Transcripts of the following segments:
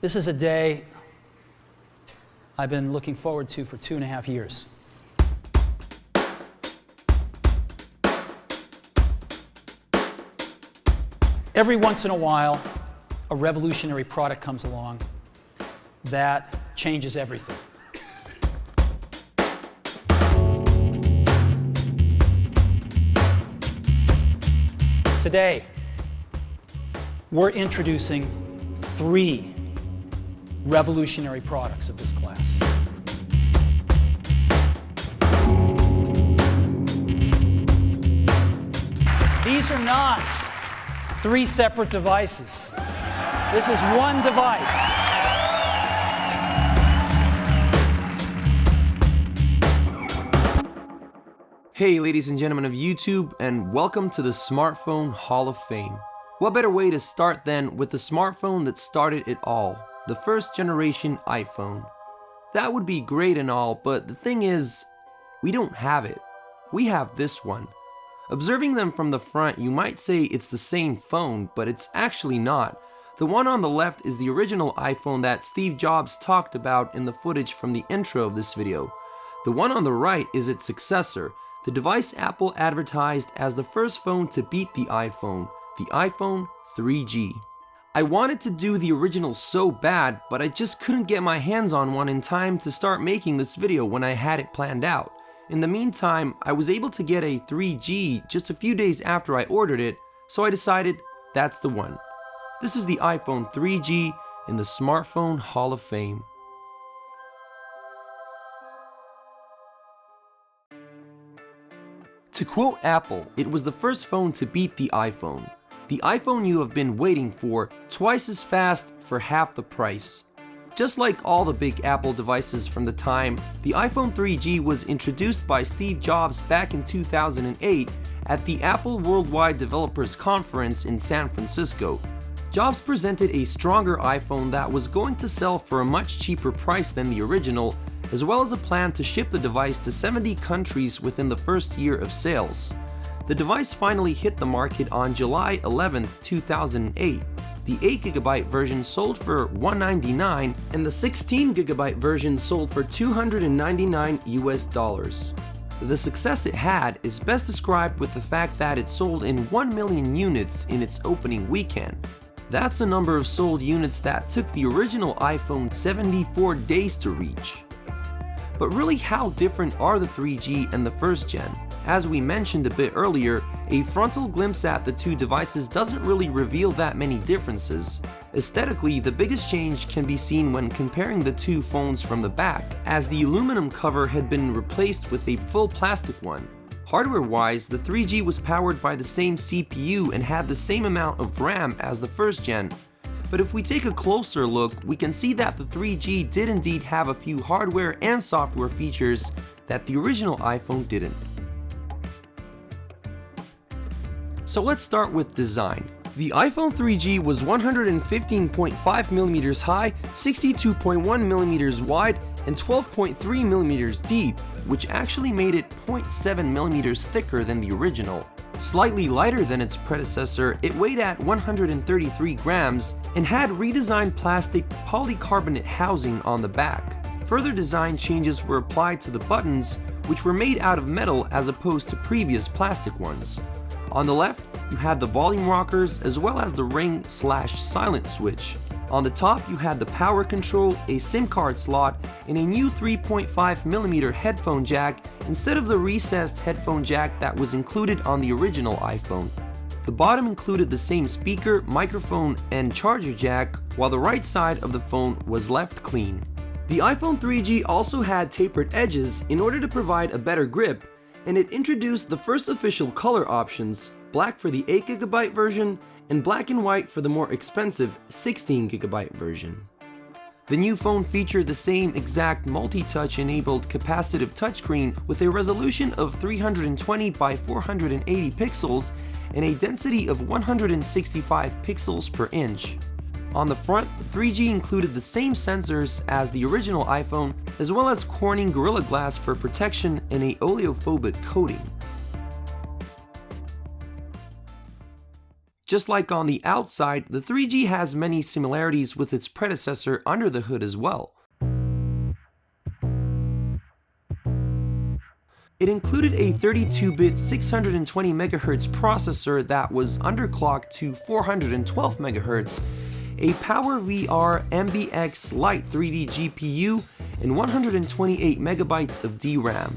This is a day I've been looking forward to for 2.5 years. Every once in a while, a revolutionary product comes along that changes everything. Today, we're introducing 3 revolutionary products of this class. These are not 3 separate devices. This is one device. Hey ladies and gentlemen of YouTube, and welcome to the Smartphone Hall of Fame. What better way to start than with the smartphone that started it all, the first generation iPhone. That would be great and all, but the thing is, we don't have it. We have this one. Observing them from the front, you might say it's the same phone, but it's actually not. The one on the left is the original iPhone that Steve Jobs talked about in the footage from the intro of this video. The one on the right is its successor, the device Apple advertised as the first phone to beat the iPhone 3G. I wanted to do the original so bad, but I just couldn't get my hands on one in time to start making this video when I had it planned out. In the meantime, I was able to get a 3G just a few days after I ordered it, so I decided that's the one. This is the iPhone 3G in the Smartphone Hall of Fame. To quote Apple, it was the first phone to beat the iPhone. The iPhone you have been waiting for, twice as fast for half the price. Just like all the big Apple devices from the time, the iPhone 3G was introduced by Steve Jobs back in 2008 at the Apple Worldwide Developers Conference in San Francisco. Jobs presented a stronger iPhone that was going to sell for a much cheaper price than the original, as well as a plan to ship the device to 70 countries within the first year of sales. The device finally hit the market on July 11, 2008. The 8GB version sold for $199 and the 16GB version sold for $299 US. The success it had is best described with the fact that it sold in 1 million units in its opening weekend. That's a number of sold units that took the original iPhone 74 days to reach. But really, how different are the 3G and the first gen? As we mentioned a bit earlier, a frontal glimpse at the 2 devices doesn't really reveal that many differences. Aesthetically, the biggest change can be seen when comparing the 2 phones from the back, as the aluminum cover had been replaced with a full plastic one. Hardware-wise, the 3G was powered by the same CPU and had the same amount of RAM as the first gen. But if we take a closer look, we can see that the 3G did indeed have a few hardware and software features that the original iPhone didn't. So let's start with design. The iPhone 3G was 115.5mm high, 62.1mm wide, and 12.3mm deep, which actually made it 0.7mm thicker than the original. Slightly lighter than its predecessor, it weighed at 133 grams and had redesigned plastic polycarbonate housing on the back. Further design changes were applied to the buttons, which were made out of metal as opposed to previous plastic ones. On the left, you had the volume rockers as well as the ring/silent switch. On the top, you had the power control, a SIM card slot, and a new 3.5mm headphone jack instead of the recessed headphone jack that was included on the original iPhone. The bottom included the same speaker, microphone, and charger jack, while the right side of the phone was left clean. The iPhone 3G also had tapered edges in order to provide a better grip, and it introduced the first official color options, black for the 8GB version and black and white for the more expensive 16GB version. The new phone featured the same exact multi-touch enabled capacitive touchscreen with a resolution of 320 by 480 pixels and a density of 165 pixels per inch. On the front, the 3G included the same sensors as the original iPhone, as well as Corning Gorilla Glass for protection and a oleophobic coating. Just like on the outside, the 3G has many similarities with its predecessor under the hood as well. It included a 32-bit 620 MHz processor that was underclocked to 412 MHz, a PowerVR MBX Lite 3D GPU, and 128 MB of DRAM.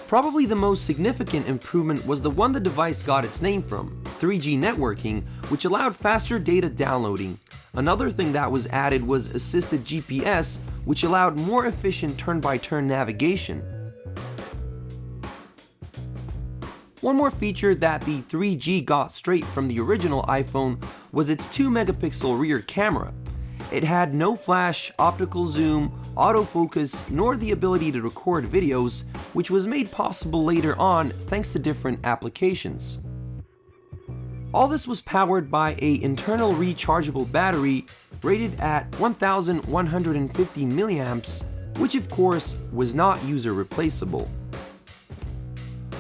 Probably the most significant improvement was the one the device got its name from, 3G networking, which allowed faster data downloading. Another thing that was added was assisted GPS, which allowed more efficient turn-by-turn navigation. One more feature that the 3G got straight from the original iPhone was its 2-megapixel rear camera. It had no flash, optical zoom, autofocus, nor the ability to record videos, which was made possible later on thanks to different applications. All this was powered by an internal rechargeable battery rated at 1150 milliamps, which of course was not user replaceable.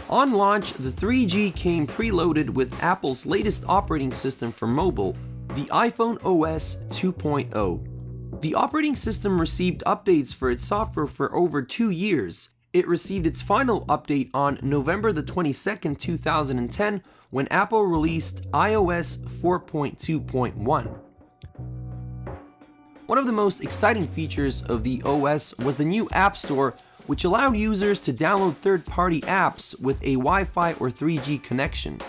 On launch, the 3G came preloaded with Apple's latest operating system for mobile, the iPhone OS 2.0. The operating system received updates for its software for over 2 years. It received its final update on November the 22nd, 2010, when Apple released iOS 4.2.1. One of the most exciting features of the OS was the new App Store, which allowed users to download third-party apps with a Wi-Fi or 3G connection.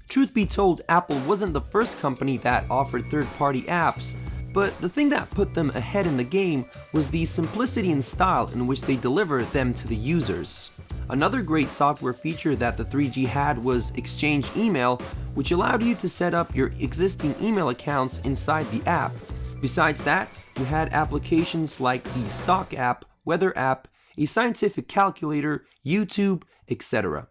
Truth be told, Apple wasn't the first company that offered third-party apps, but the thing that put them ahead in the game was the simplicity and style in which they delivered them to the users. Another great software feature that the 3G had was Exchange Email, which allowed you to set up your existing email accounts inside the app. Besides that, you had applications like the Stock app, Weather app, a scientific calculator, YouTube, etc.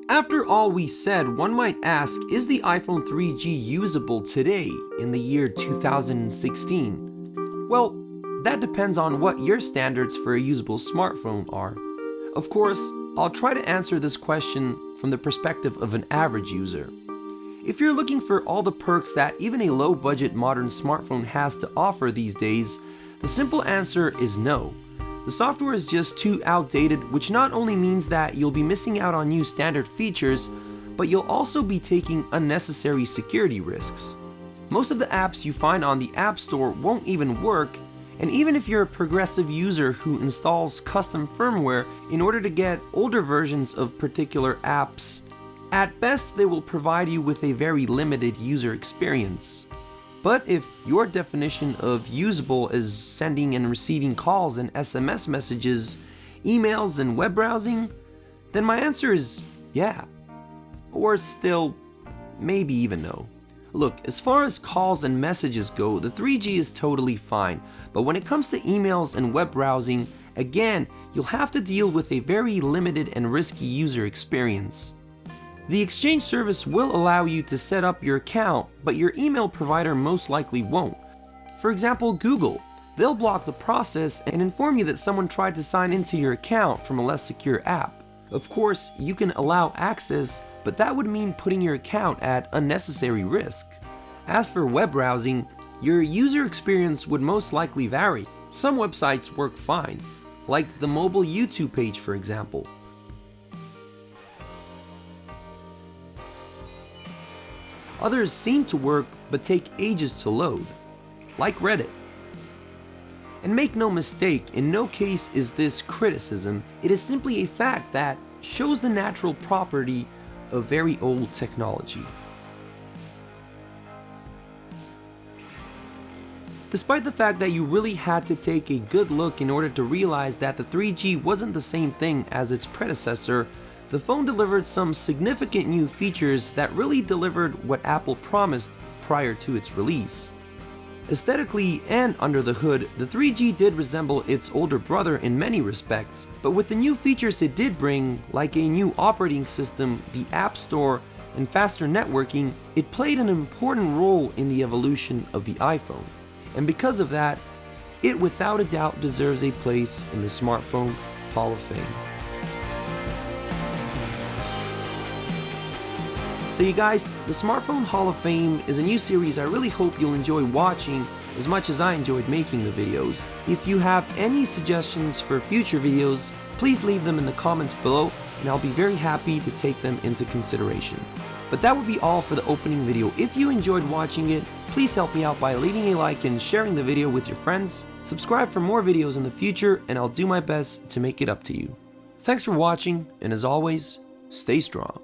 After all we said, one might ask, is the iPhone 3G usable today in the year 2016? Well, that depends on what your standards for a usable smartphone are. Of course, I'll try to answer this question from the perspective of an average user. If you're looking for all the perks that even a low-budget modern smartphone has to offer these days, the simple answer is no. The software is just too outdated, which not only means that you'll be missing out on new standard features, but you'll also be taking unnecessary security risks. Most of the apps you find on the App Store won't even work, and even if you're a progressive user who installs custom firmware in order to get older versions of particular apps, at best they will provide you with a very limited user experience. But if your definition of usable is sending and receiving calls and SMS messages, emails and web browsing, then my answer is yeah. Or still, maybe even no. Look, as far as calls and messages go, the 3G is totally fine, but when it comes to emails and web browsing, again, you'll have to deal with a very limited and risky user experience. The Exchange service will allow you to set up your account, but your email provider most likely won't. For example, Google. They'll block the process and inform you that someone tried to sign into your account from a less secure app. Of course, you can allow access, but that would mean putting your account at unnecessary risk. As for web browsing, your user experience would most likely vary. Some websites work fine, like the mobile YouTube page for example. Others seem to work but take ages to load, like Reddit. And make no mistake, in no case is this criticism, it is simply a fact that shows the natural property of very old technology. Despite the fact that you really had to take a good look in order to realize that the 3G wasn't the same thing as its predecessor, the phone delivered some significant new features that really delivered what Apple promised prior to its release. Aesthetically and under the hood, the 3G did resemble its older brother in many respects, but with the new features it did bring, like a new operating system, the App Store, and faster networking, it played an important role in the evolution of the iPhone. And because of that, it without a doubt deserves a place in the Smartphone Hall of Fame. So you guys, the Smartphone Hall of Fame is a new series I really hope you'll enjoy watching as much as I enjoyed making the videos. If you have any suggestions for future videos, please leave them in the comments below and I'll be very happy to take them into consideration. But that would be all for the opening video. If you enjoyed watching it, please help me out by leaving a like and sharing the video with your friends. Subscribe for more videos in the future and I'll do my best to make it up to you. Thanks for watching, and as always, stay strong.